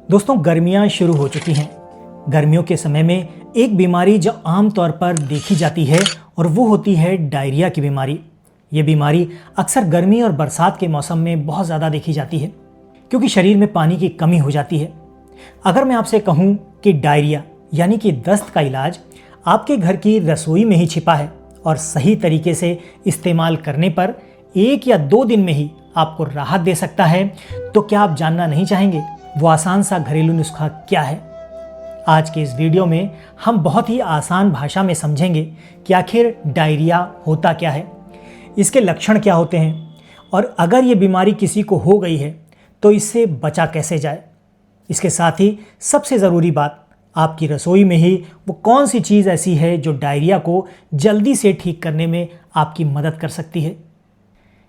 दोस्तों, गर्मियां शुरू हो चुकी हैं। गर्मियों के समय में एक बीमारी जो आमतौर पर देखी जाती है और वो होती है डायरिया की बीमारी। ये बीमारी अक्सर गर्मी और बरसात के मौसम में बहुत ज़्यादा देखी जाती है क्योंकि शरीर में पानी की कमी हो जाती है। अगर मैं आपसे कहूँ कि डायरिया यानी कि दस्त का इलाज आपके घर की रसोई में ही छिपा है और सही तरीके से इस्तेमाल करने पर 1 या 2 दिन में ही आपको राहत दे सकता है, तो क्या आप जानना नहीं चाहेंगे वो आसान सा घरेलू नुस्खा क्या है? आज के इस वीडियो में हम बहुत ही आसान भाषा में समझेंगे कि आखिर डायरिया होता क्या है, इसके लक्षण क्या होते हैं और अगर ये बीमारी किसी को हो गई है तो इससे बचा कैसे जाए। इसके साथ ही सबसे ज़रूरी बात, आपकी रसोई में ही वो कौन सी चीज़ ऐसी है जो डायरिया को जल्दी से ठीक करने में आपकी मदद कर सकती है।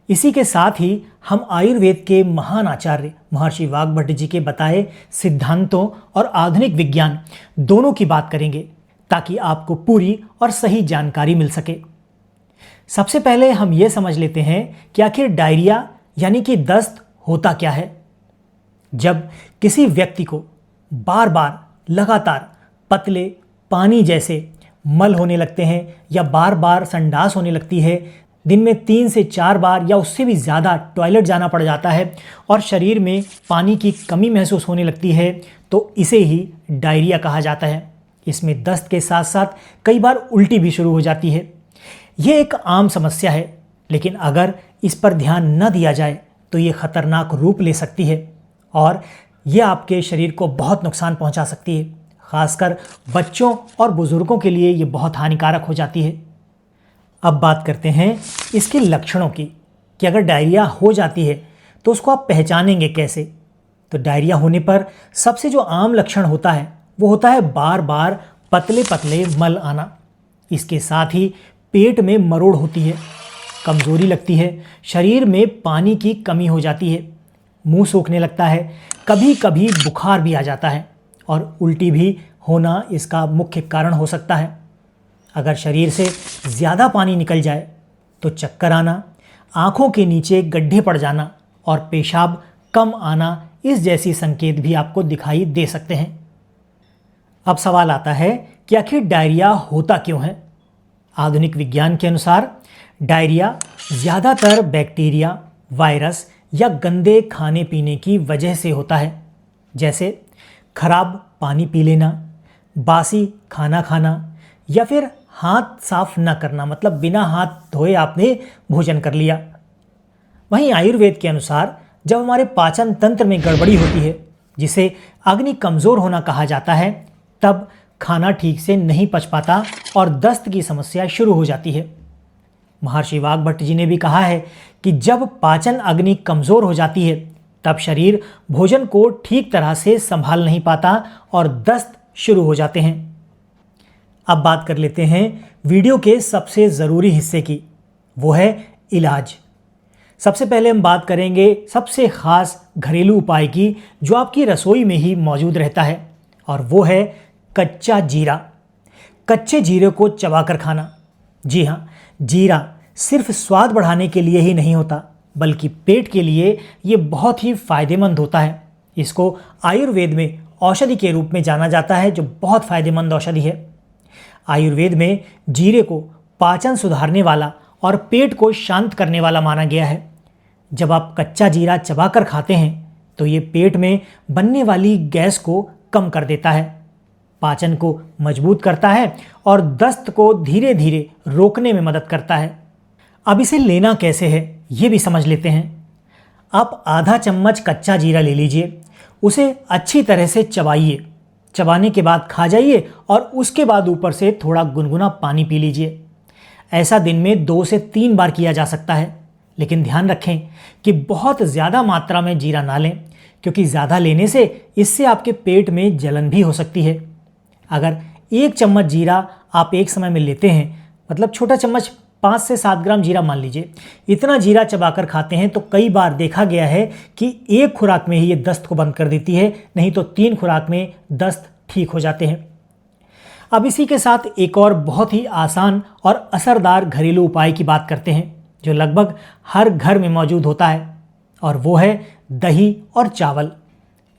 इसी के साथ ही हम आयुर्वेद के महान आचार्य महर्षि वाग्भट जी के बताए सिद्धांतों और आधुनिक विज्ञान दोनों की बात करेंगे ताकि आपको पूरी और सही जानकारी मिल सके। सबसे पहले हम ये समझ लेते हैं कि आखिर डायरिया यानी कि दस्त होता क्या है। जब किसी व्यक्ति को बार बार लगातार पतले पानी जैसे मल होने लगते हैं या बार बार संडास होने लगती है, दिन में 3 से 4 बार या उससे भी ज़्यादा टॉयलेट जाना पड़ जाता है और शरीर में पानी की कमी महसूस होने लगती है, तो इसे ही डायरिया कहा जाता है। इसमें दस्त के साथ साथ कई बार उल्टी भी शुरू हो जाती है। ये एक आम समस्या है, लेकिन अगर इस पर ध्यान न दिया जाए तो ये खतरनाक रूप ले सकती है और ये आपके शरीर को बहुत नुकसान पहुंचा सकती है। खासकर बच्चों और बुजुर्गों के लिए ये बहुत हानिकारक हो जाती है। अब बात करते हैं इसके लक्षणों की कि अगर डायरिया हो जाती है तो उसको आप पहचानेंगे कैसे। तो डायरिया होने पर सबसे जो आम लक्षण होता है वो होता है बार बार पतले पतले मल आना। इसके साथ ही पेट में मरोड़ होती है, कमज़ोरी लगती है, शरीर में पानी की कमी हो जाती है, मुंह सूखने लगता है, कभी कभी बुखार भी आ जाता है और उल्टी भी होना इसका मुख्य कारण हो सकता है। अगर शरीर से ज़्यादा पानी निकल जाए तो चक्कर आना, आँखों के नीचे गड्ढे पड़ जाना और पेशाब कम आना, इस जैसी संकेत भी आपको दिखाई दे सकते हैं। अब सवाल आता है कि आखिर डायरिया होता क्यों है। आधुनिक विज्ञान के अनुसार डायरिया ज़्यादातर बैक्टीरिया, वायरस या गंदे खाने पीने की वजह से होता है, जैसे खराब पानी पी लेना, बासी खाना खाना या फिर हाथ साफ न करना, मतलब बिना हाथ धोए आपने भोजन कर लिया। वहीं आयुर्वेद के अनुसार जब हमारे पाचन तंत्र में गड़बड़ी होती है, जिसे अग्नि कमज़ोर होना कहा जाता है, तब खाना ठीक से नहीं पच पाता और दस्त की समस्या शुरू हो जाती है। महर्षि वाग्भट जी ने भी कहा है कि जब पाचन अग्नि कमज़ोर हो जाती है तब शरीर भोजन को ठीक तरह से संभाल नहीं पाता और दस्त शुरू हो जाते हैं। अब बात कर लेते हैं वीडियो के सबसे ज़रूरी हिस्से की, वो है इलाज। सबसे पहले हम बात करेंगे सबसे ख़ास घरेलू उपाय की जो आपकी रसोई में ही मौजूद रहता है, और वो है कच्चा जीरा। कच्चे जीरे को चबाकर खाना। जी हाँ, जीरा सिर्फ स्वाद बढ़ाने के लिए ही नहीं होता, बल्कि पेट के लिए ये बहुत ही फायदेमंद होता है। इसको आयुर्वेद में औषधि के रूप में जाना जाता है, जो बहुत फायदेमंद औषधि है। आयुर्वेद में जीरे को पाचन सुधारने वाला और पेट को शांत करने वाला माना गया है। जब आप कच्चा जीरा चबाकर खाते हैं तो ये पेट में बनने वाली गैस को कम कर देता है, पाचन को मजबूत करता है और दस्त को धीरे धीरे रोकने में मदद करता है। अब इसे लेना कैसे है ये भी समझ लेते हैं। आप आधा चम्मच कच्चा जीरा ले लीजिए, उसे अच्छी तरह से चबाइए, चबाने के बाद खा जाइए और उसके बाद ऊपर से थोड़ा गुनगुना पानी पी लीजिए। ऐसा दिन में 2 से 3 बार किया जा सकता है, लेकिन ध्यान रखें कि बहुत ज़्यादा मात्रा में जीरा ना लें, क्योंकि ज़्यादा लेने से इससे आपके पेट में जलन भी हो सकती है। अगर 1 चम्मच जीरा आप एक समय में लेते हैं, मतलब छोटा चम्मच 5 से 7 ग्राम जीरा मान लीजिए, इतना जीरा चबाकर खाते हैं, तो कई बार देखा गया है कि 1 खुराक में ही ये दस्त को बंद कर देती है, नहीं तो 3 खुराक में दस्त ठीक हो जाते हैं। अब इसी के साथ एक और बहुत ही आसान और असरदार घरेलू उपाय की बात करते हैं, जो लगभग हर घर में मौजूद होता है, और वो है दही और चावल।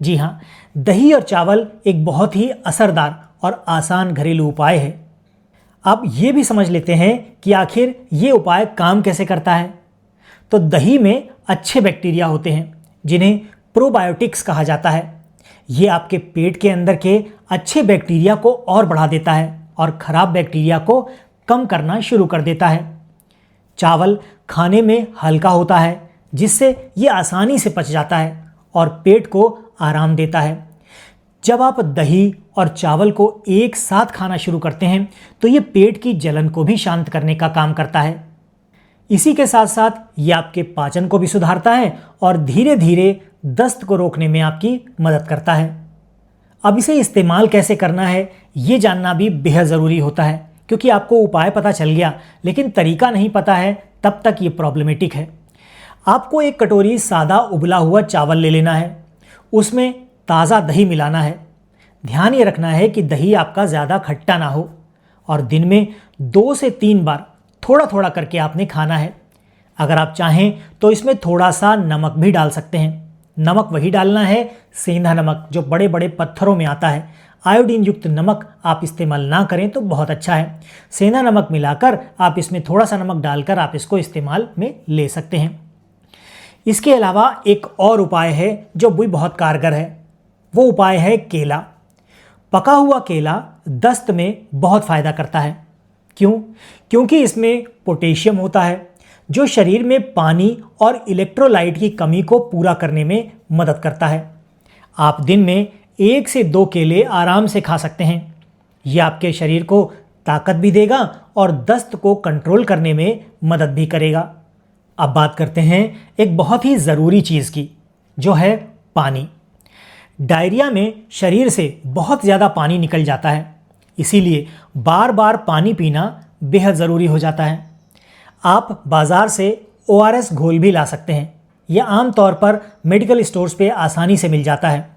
जी हाँ, दही और चावल एक बहुत ही असरदार और आसान घरेलू उपाय है। अब ये भी समझ लेते हैं कि आखिर ये उपाय काम कैसे करता है। तो दही में अच्छे बैक्टीरिया होते हैं जिन्हें प्रोबायोटिक्स कहा जाता है। ये आपके पेट के अंदर के अच्छे बैक्टीरिया को और बढ़ा देता है और खराब बैक्टीरिया को कम करना शुरू कर देता है। चावल खाने में हल्का होता है जिससे ये आसानी से पच जाता है और पेट को आराम देता है। जब आप दही और चावल को एक साथ खाना शुरू करते हैं तो ये पेट की जलन को भी शांत करने का काम करता है। इसी के साथ साथ ये आपके पाचन को भी सुधारता है और धीरे धीरे दस्त को रोकने में आपकी मदद करता है। अब इसे इस्तेमाल कैसे करना है ये जानना भी बेहद ज़रूरी होता है, क्योंकि आपको उपाय पता चल गया लेकिन तरीका नहीं पता है तब तक ये प्रॉब्लमेटिक है। आपको एक कटोरी सादा उबला हुआ चावल ले लेना है, उसमें ताज़ा दही मिलाना है। ध्यान ये रखना है कि दही आपका ज़्यादा खट्टा ना हो और दिन में 2 से 3 बार थोड़ा थोड़ा करके आपने खाना है। अगर आप चाहें तो इसमें थोड़ा सा नमक भी डाल सकते हैं। नमक वही डालना है सेंधा नमक जो बड़े बड़े पत्थरों में आता है। आयोडीन युक्त नमक आप इस्तेमाल ना करें तो बहुत अच्छा है। सेंधा नमक मिलाकर आप इसमें थोड़ा सा नमक डालकर आप इसको इस्तेमाल में ले सकते हैं। इसके अलावा एक और उपाय है जो भी बहुत कारगर है, वो उपाय है केला। पका हुआ केला दस्त में बहुत फ़ायदा करता है। क्यों? क्योंकि इसमें पोटेशियम होता है जो शरीर में पानी और इलेक्ट्रोलाइट की कमी को पूरा करने में मदद करता है। आप दिन में 1 से 2 केले आराम से खा सकते हैं। यह आपके शरीर को ताकत भी देगा और दस्त को कंट्रोल करने में मदद भी करेगा। अब बात करते हैं एक बहुत ही ज़रूरी चीज़ की, जो है पानी। डायरिया में शरीर से बहुत ज़्यादा पानी निकल जाता है, इसीलिए बार बार पानी पीना बेहद ज़रूरी हो जाता है। आप बाज़ार से ORS घोल भी ला सकते हैं। यह आमतौर पर मेडिकल स्टोर्स पे आसानी से मिल जाता है,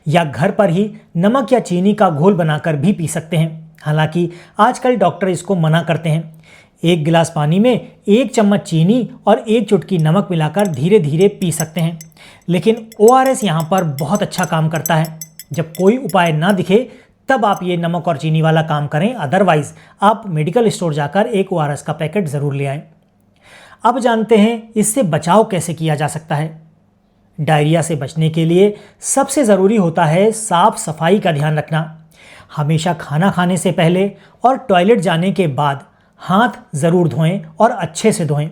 या घर पर ही नमक या चीनी का घोल बनाकर भी पी सकते हैं। हालांकि आजकल डॉक्टर इसको मना करते हैं। 1 गिलास पानी में 1 चम्मच चीनी और 1 चुटकी नमक मिलाकर धीरे धीरे पी सकते हैं। लेकिन ORS यहाँ पर बहुत अच्छा काम करता है। जब कोई उपाय ना दिखे तब आप ये नमक और चीनी वाला काम करें, अदरवाइज आप मेडिकल स्टोर जाकर एक ORS का पैकेट ज़रूर ले आएँ। अब जानते हैं इससे बचाव कैसे किया जा सकता है। डायरिया से बचने के लिए सबसे ज़रूरी होता है साफ सफाई का ध्यान रखना। हमेशा खाना खाने से पहले और टॉयलेट जाने के बाद हाथ ज़रूर धोएं और अच्छे से धोएं।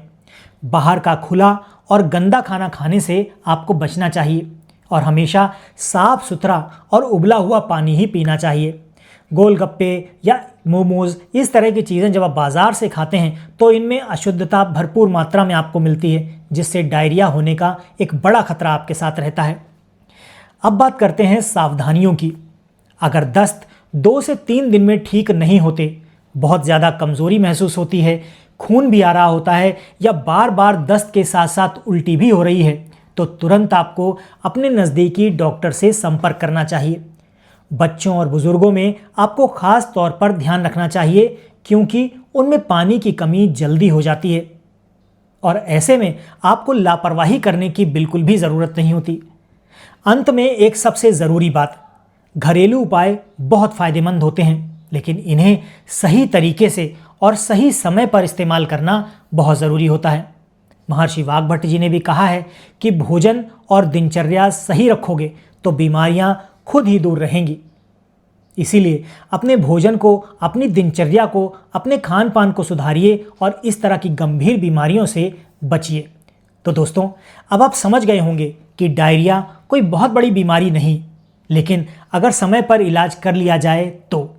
बाहर का खुला और गंदा खाना खाने से आपको बचना चाहिए और हमेशा साफ सुथरा और उबला हुआ पानी ही पीना चाहिए। गोलगप्पे या मोमोज़ इस तरह की चीज़ें जब आप बाज़ार से खाते हैं तो इनमें अशुद्धता भरपूर मात्रा में आपको मिलती है, जिससे डायरिया होने का एक बड़ा खतरा आपके साथ रहता है। अब बात करते हैं सावधानियों की। अगर दस्त 2 से 3 दिन में ठीक नहीं होते, बहुत ज़्यादा कमज़ोरी महसूस होती है, खून भी आ रहा होता है या बार बार दस्त के साथ साथ उल्टी भी हो रही है, तो तुरंत आपको अपने नज़दीकी डॉक्टर से संपर्क करना चाहिए। बच्चों और बुजुर्गों में आपको खास तौर पर ध्यान रखना चाहिए, क्योंकि उनमें पानी की कमी जल्दी हो जाती है और ऐसे में आपको लापरवाही करने की बिल्कुल भी ज़रूरत नहीं होती। अंत में एक सबसे ज़रूरी बात, घरेलू उपाय बहुत फ़ायदेमंद होते हैं, लेकिन इन्हें सही तरीके से और सही समय पर इस्तेमाल करना बहुत ज़रूरी होता है। महर्षि वाग्भट जी ने भी कहा है कि भोजन और दिनचर्या सही रखोगे तो बीमारियां खुद ही दूर रहेंगी। इसीलिए अपने भोजन को, अपनी दिनचर्या को, अपने खान पान को सुधारिए और इस तरह की गंभीर बीमारियों से बचिए। तो दोस्तों, अब आप समझ गए होंगे कि डायरिया कोई बहुत बड़ी बीमारी नहीं, लेकिन अगर समय पर इलाज कर लिया जाए तो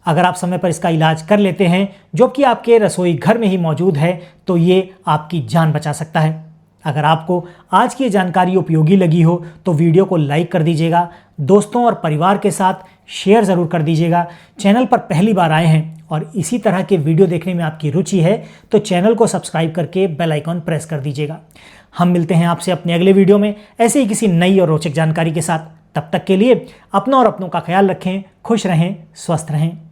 अगर आप समय पर इसका इलाज कर लेते हैं, जो कि आपके रसोई घर में ही मौजूद है, तो ये आपकी जान बचा सकता है। अगर आपको आज की जानकारी उपयोगी लगी हो तो वीडियो को लाइक कर दीजिएगा, दोस्तों और परिवार के साथ शेयर ज़रूर कर दीजिएगा। चैनल पर पहली बार आए हैं और इसी तरह के वीडियो देखने में आपकी रुचि है तो चैनल को सब्सक्राइब करके बेल आइकॉन प्रेस कर दीजिएगा। हम मिलते हैं आपसे अपने अगले वीडियो में ऐसे ही किसी नई और रोचक जानकारी के साथ। तब तक के लिए अपना और अपनों का ख्याल रखें, खुश रहें, स्वस्थ रहें।